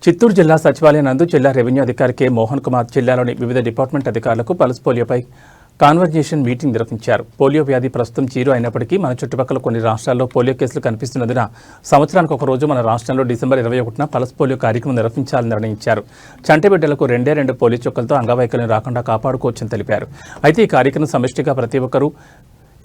చిత్తూరు జిల్లా సచివాలయం నందు జిల్లా రెవెన్యూ అధికారి కె మోహన్ కుమార్ జిల్లాలోని వివిధ డిపార్ట్మెంట్ అధికారులకు పల్స్ పోలియోపై కాన్వర్జేషన్ మీటింగ్ నిర్వహించారు. పోలియో వ్యాధి ప్రస్తుతం జీరో అయినప్పటికీ మన చుట్టుపక్కల కొన్ని రాష్ట్రాల్లో పోలియో కేసులు కనిపిస్తున్నందున సంవత్సరానికి ఒక రోజు మన రాష్ట్రంలో డిసెంబర్ 21న పల్స్ పోలియో కార్యక్రమం నిర్వహించాలని నిర్ణయించారు. చంటి బిడ్డలకు 2 పోలియో చుక్కలతో అంగవైకల్యం రాకుండా కాపాడుకోవచ్చని తెలిపారు. అయితే ఈ కార్యక్రమం సమిష్టిగా ప్రతి ఒక్కరూ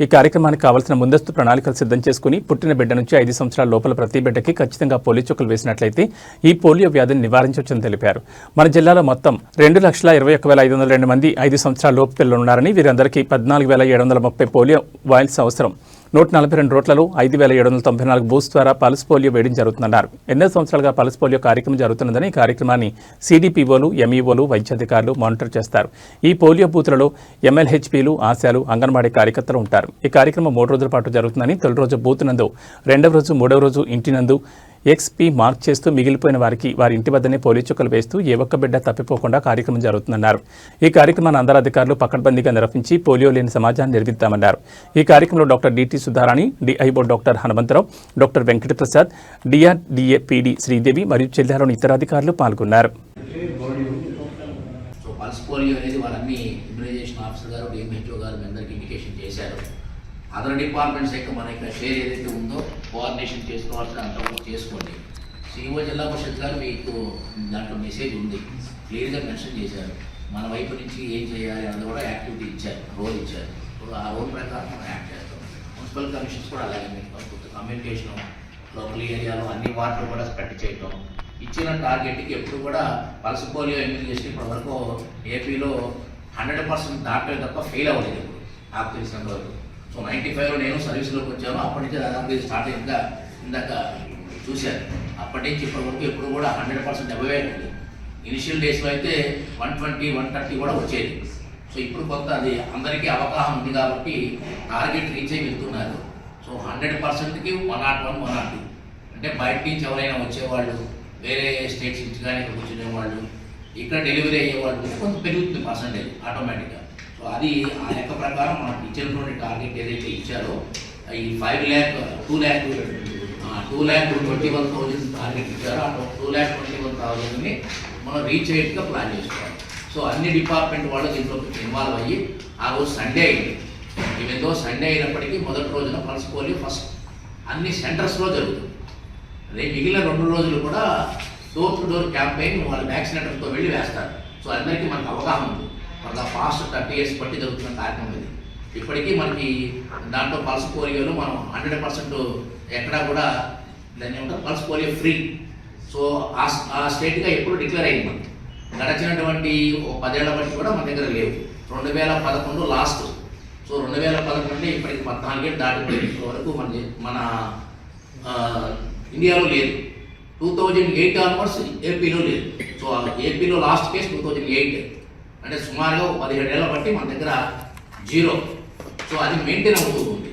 ఈ కార్యక్రమానికి కావాల్సిన ముందస్తు ప్రణాళికలు సిద్ధం చేసుకుని పుట్టిన బిడ్డ నుంచి 5 సంవత్సరాల లోపల ప్రతి బిడ్డకి ఖచ్చితంగా పోలియో చుక్కలు వేసినట్లయితే ఈ పోలియో వ్యాధిని నివారించవచ్చని తెలిపారు. మన జిల్లాలో మొత్తం 2,21,502 మంది 5 సంవత్సరాల లోపు పిల్లలున్నారని, వీరందరికీ 14,730 పోలియో వాయిల్స్ అవసరం. 142 రోడ్లలో 5,794 బూత్స్ ద్వారా పల్స్ పోలియో వేయడం జరుగుతుందన్నారు. ఎన్నో సంవత్సరాలుగా పల్స్ పోలియో కార్యక్రమం జరుగుతున్నదని ఈ కార్యక్రమాన్ని సిడిపిఓలు, ఎంఈఓలు, వైద్యాధికారులు మానిటర్ చేస్తారు. ఈ పోలియో బూత్లలో ఎంఎల్హెచ్పీలు, ఆశాలు, అంగన్వాడీ కార్యకర్తలు ఉంటారు. ఈ కార్యక్రమం 3 రోజుల పాటు జరుగుతుందని, తొలి రోజు బూత్ నందు, 2వ రోజు, 3వ రోజు ఇంటి నందు ఎక్స్పీ మార్క్ చేస్తూ మిగిలిపోయిన వారికి వారి ఇంటి వద్దనే పోలియో చుక్కలు వేస్తూ ఏ ఒక్క బిడ్డ తప్పిపోకుండా కార్యక్రమం జరుగుతుందన్నారు. ఈ కార్యక్రమాన్ని అందరు అధికారులు పకడ్బందీగా నిర్వహించి పోలియో లేని సమాజాన్ని నిర్మిద్దామన్నారు. ఈ కార్యక్రమంలో doctor DT Sudharani, DIO doctor Hanumantharao, doctor Venkataprasad, DRDA PD Sridevi మరియు జిల్లాలోని ఇతర అధికారులు పాల్గొన్నారు. అదర్ డిపార్ట్మెంట్స్ యొక్క మన ఇక్కడ షేర్ ఏదైతే ఉందో కోఆర్డినేషన్ చేసుకోవాల్సిన అంతవరకు చేసుకోండి. సిఇఓ జిల్లా పరిషత్ గారు మీకు దాంట్లో మెసేజ్ ఉంది, క్లియర్గా మెన్షన్ చేశారు. మన వైపు నుంచి ఏం చేయాలి అన్నది కూడా యాక్టివిటీ ఇచ్చారు, రోల్ ఇచ్చారు. ఆ రోల్ ప్రకారం మనం యాక్ట్ చేస్తాం. మున్సిపల్ కమిషన్స్ కూడా అలాగే కమ్యూనికేషన్, లోకల్ ఏరియాలో అన్ని వార్డులు కూడా స్ప్రెడ్ చేయటం, ఇచ్చిన టార్గెట్కి ఎప్పుడు కూడా పల్స్ పోలియో ఇమ్యూనైజేషన్ ఇప్పటివరకు ఏపీలో 100% దాటమే తప్ప ఫెయిల్ అవ్వలేదు ఇప్పుడు నాకు తెలిసినంత వరకు. సో 95లో నేను సర్వీస్లోకి వచ్చాను. అప్పటి నుంచి దాదాపు స్టార్ట్ అయిందా ఇందాక చూశాను. అప్పటి నుంచి ఇప్పటి వరకు ఎప్పుడు కూడా 100% అవ్వలేదు. ఇనిషియల్ డేస్లో అయితే 120, 130 కూడా వచ్చేది. సో ఇప్పుడు కొంత అది అందరికీ అవగాహన ఉంది కాబట్టి టార్గెట్ రీచ్ అయి వెళ్తున్నారు. సో 100%కి 101, 102 అంటే బయట నుంచి ఎవరైనా వచ్చేవాళ్ళు, వేరే స్టేట్స్ నుంచి కానీ ఇక్కడ వచ్చేవాళ్ళు, ఇక్కడ డెలివరీ అయ్యేవాళ్ళు కొంత పెరుగుతుంది పర్సంటేజ్ ఆటోమేటిక్గా. సో అది ఆ లెక్క ప్రకారం మనకు ఇచ్చినటువంటి టార్గెట్ ఏదైతే ఇచ్చారో ఈ 2,21,000 టార్గెట్ ఇచ్చారో ఆ 2,21,000ని మనం రీచ్ అయ్యేట్టుగా ప్లాన్ చేసుకోవాలి. సో అన్ని డిపార్ట్మెంట్ వాళ్ళు దీంట్లో ఇన్వాల్వ్ అయ్యి ఆ రోజు సండే అయింది. ఈవెందో సండే అయినప్పటికీ మొదటి రోజున పల్స్ పోలియో ఫస్ట్ అన్ని సెంటర్స్లో జరుగుతుంది. అదే మిగిలిన 2 రోజులు కూడా డోర్ టు డోర్ క్యాంపెయిన్ వాళ్ళ వ్యాక్సినేటర్తో వెళ్ళి వేస్తారు. సో అందరికీ మనకు అవగాహన ఉంది. మన పాస్ట్ 30 years బట్టి జరుగుతున్న కార్యక్రమం ఇది. ఇప్పటికీ మనకి దాంట్లో పల్స్ పోలియోలో మనం 100% ఎక్కడా కూడా దాన్ని ఏమంటారు పల్స్ పోలియో ఫ్రీ. సో ఆ స్టేట్గా ఎప్పుడు డిక్లేర్ అయింది. మనకి గడిచినటువంటి 10 ఏళ్ల బట్టి కూడా మన దగ్గర లేవు. 2011 లాస్ట్. సో 2011 ఇప్పటికి 14 ఏళ్ళు దాటిపోయింది. వరకు మన ఇండియాలో లేదు. 2008 ఆన్వర్డ్స్ ఏపీలో లేదు. సో ఏపీలో లాస్ట్ కేసు 2008 అంటే సుమారుగా 17 ఏళ్ల బట్టి మన దగ్గర జీరో. సో అది మెయింటైన్ అవుతూ ఉంది.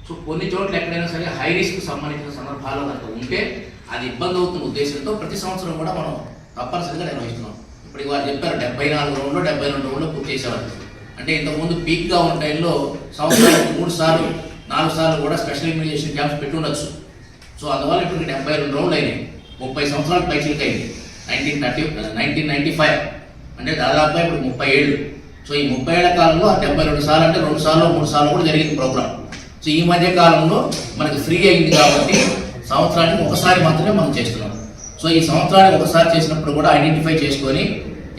సో కొన్ని చోట్ల ఎక్కడైనా సరే హై రిస్క్ సంబంధించిన సందర్భాల్లో కనుక ఉంటే అది ఇబ్బంది అవుతున్న ఉద్దేశంతో ప్రతి సంవత్సరం కూడా మనం తప్పనిసరిగా నిర్వహిస్తున్నాం. ఇప్పటికి వారు చెప్పారు 74 రౌండ్లో 72 రౌండ్లో పూర్తి చేసేవారు. అంటే ఇంతకుముందు పీక్గా ఉన్న టైంలో సంవత్సరానికి 3 సార్లు 4 సార్లు కూడా స్పెషల్ ఇమ్యూనైజేషన్ క్యాంప్స్ పెట్టి ఉండొచ్చు. సో అందువల్ల ఇప్పటికి 72 రౌండ్లు అయినాయి. 30 సంవత్సరాల పైచిలకి అయింది. 1995 అంటే దాదాపుగా ఇప్పుడు 30 ఏళ్ళు. సో ఈ 30 ఏళ్ల కాలంలో 72 సార్లు అంటే 2 సార్లు 3 సార్లు కూడా జరిగింది ప్రోగ్రామ్. సో ఈ మధ్య కాలంలో మనకి ఫ్రీ అయింది కాబట్టి సంవత్సరానికి ఒకసారి మాత్రమే మనం చేస్తున్నాం. సో ఈ సంవత్సరానికి ఒకసారి చేసినప్పుడు కూడా ఐడెంటిఫై చేసుకొని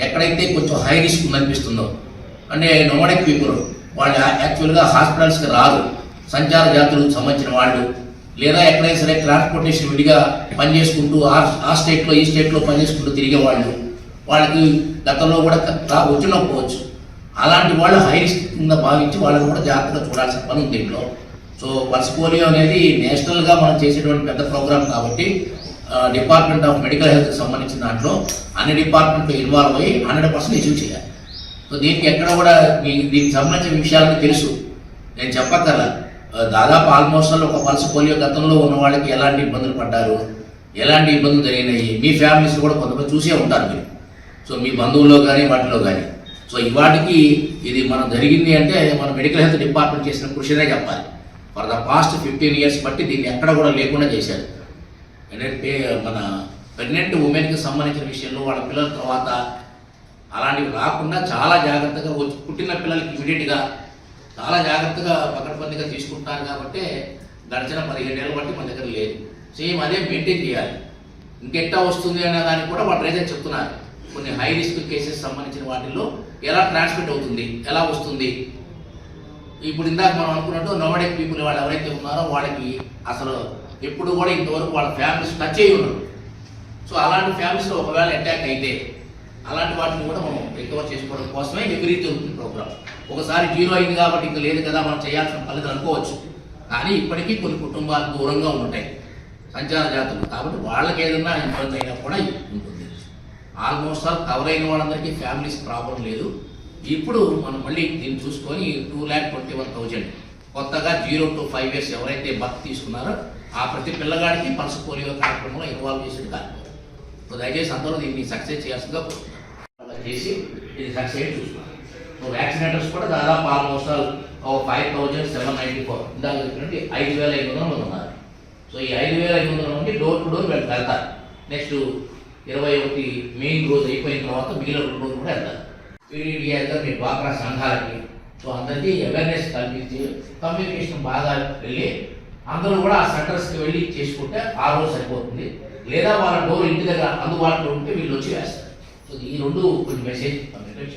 ఎక్కడైతే కొంచెం హై రిస్క్ ఉందనిపిస్తుందో, అంటే నోమడిక్ పీపుల్ వాళ్ళు యాక్చువల్గా హాస్పిటల్స్కి రారు, సంచార జాతులకు సంబంధించిన వాళ్ళు, లేదా ఎక్కడైనా సరే ట్రాన్స్పోర్టేషన్ విడిగా పనిచేసుకుంటూ ఆ స్టేట్లో ఈ స్టేట్లో పనిచేసుకుంటూ తిరిగే వాళ్ళు, వాళ్ళకి గతంలో కూడా వచ్చినపోవచ్చు. అలాంటి వాళ్ళు హై రిస్క్ కింద భావించి వాళ్ళని కూడా జాగ్రత్తగా చూడాల్సిన పని ఉంది దీంట్లో. సో పల్స్ పోలియో అనేది నేషనల్గా మనం చేసేటువంటి పెద్ద ప్రోగ్రామ్ కాబట్టి డిపార్ట్మెంట్ ఆఫ్ మెడికల్ హెల్త్కి సంబంధించిన దాంట్లో అన్ని డిపార్ట్మెంట్లు ఇన్వాల్వ్ అయ్యి 100% అచీవ్ చేయాలి. సో దీనికి ఎక్కడ కూడా దీనికి సంబంధించిన విషయాలను తెలుసు, నేను చెప్పక్కర్లా. దాదాపు ఆల్మోస్ట్ ఒక పల్స్ పోలియో గతంలో ఉన్న వాళ్ళకి ఎలాంటి ఇబ్బందులు పడ్డారు, ఎలాంటి ఇబ్బందులు జరిగినాయి, మీ ఫ్యామిలీస్ కూడా కొంతమంది చూసే ఉంటారు మీరు. సో మీ బంధువుల్లో కానీ వాటిలో కానీ. సో ఇవాటికి ఇది మనం జరిగింది అంటే మన మెడికల్ హెల్త్ డిపార్ట్మెంట్ చేసిన కృషినే చెప్పాలి. ఫర్ ద పాస్ట్ 15 years బట్టి దీన్ని ఎక్కడ కూడా లేకుండా చేశారు. ఏంటంటే మన ప్రెగ్నెంట్ ఉమెన్కి సంబంధించిన విషయంలో వాళ్ళ పిల్లల తర్వాత అలాంటివి రాకుండా చాలా జాగ్రత్తగా పుట్టిన పిల్లలకి ఇమీడియట్గా చాలా జాగ్రత్తగా పకడ్బందీగా తీసుకుంటారు. కాబట్టి గడిచిన 15 ఏళ్ళ బట్టి మన దగ్గర లేదు. సేమ్ అదే మెయింటైన్ చేయాలి. ఇంకెట్టా వస్తుంది అనే దానికి కూడా వాళ్ళు రీజన్ చెప్తున్నారు. కొన్ని హై రిస్క్ కేసెస్ సంబంధించిన వాటిల్లో ఎలా ట్రాన్స్మిట్ అవుతుంది, ఎలా వస్తుంది. ఇప్పుడు ఇందాక మనం అనుకున్నట్టు నోమడిక్ పీపుల్ వాళ్ళు ఎవరైతే ఉన్నారో వాళ్ళకి అసలు ఎప్పుడు కూడా ఇంతవరకు వాళ్ళ ఫ్యామిలీస్ టచ్ అయ్యి ఉన్నారు. సో అలాంటి ఫ్యామిలీస్లో ఒకవేళ అటాక్ అయితే అలాంటి వాటిని కూడా మనం రికవర్ చేసుకోవడం కోసమే ఎవ్రీ జరుగుతుంది ప్రోగ్రామ్. ఒకసారి 0 అయింది కాబట్టి ఇంకా లేదు కదా మనం చేయాల్సిన ఫలితం అనుకోవచ్చు. కానీ ఇప్పటికీ కొన్ని కుటుంబాలు దూరంగా ఉంటాయి, సంచార జాతులు. కాబట్టి వాళ్ళకి ఏదన్నా ఇబ్బంది అయినా కూడా ఉంటుంది. ఆల్మోస్ట్ ఆల్ కవర్ అయిన వాళ్ళందరికీ ఫ్యామిలీస్ ప్రాబ్లం లేదు. ఇప్పుడు మనం మళ్ళీ దీన్ని చూసుకొని 2,21,000 కొత్తగా 0 to 5 years ఎవరైతే బర్త్ తీసుకున్నారో ఆ ప్రతి పిల్లగాడికి పల్స్ పోలియో కార్యక్రమంలో ఇన్వాల్వ్ చేసేది కార్యక్రమం. సో దయచేసి అందరూ దీన్ని సక్సెస్ చేయాల్సిందిగా కోరుతున్నాను. చేసి ఇది సక్సెస్ చూస్తున్నారు. సో వ్యాక్సినేటర్స్ కూడా దాదాపు ఆల్మోస్ట్ ఆల్ 5,794 ఇందాక చెప్పినట్టు 5,500 మంది ఉన్నారు. సో ఈ 5,500 నుండి డోర్ టు డోర్ వీళ్ళు వెళ్తారు. నెక్స్ట్ 21 మెయిన్ రోజు అయిపోయిన తర్వాత మిగిలిన 2 రోజులు కూడా వెళ్తారు. పీడీడీఆర్గా మీ డ్వాక్రా సంఘాలకి సో అందరికీ అవేర్నెస్ కల్పించి కమ్యూనికేషన్ బాగా వెళ్ళి అందరూ కూడా ఆ సెంటర్స్కి వెళ్ళి చేసుకుంటే ఆ రోజు సరిపోతుంది. లేదా వాళ్ళ డోర్ ఇంటి దగ్గర అందుబాటులో ఉంటే వీళ్ళు వచ్చి వేస్తారు. సో ఈ 2 కొన్ని మెసేజ్ కమ్యూనికేట్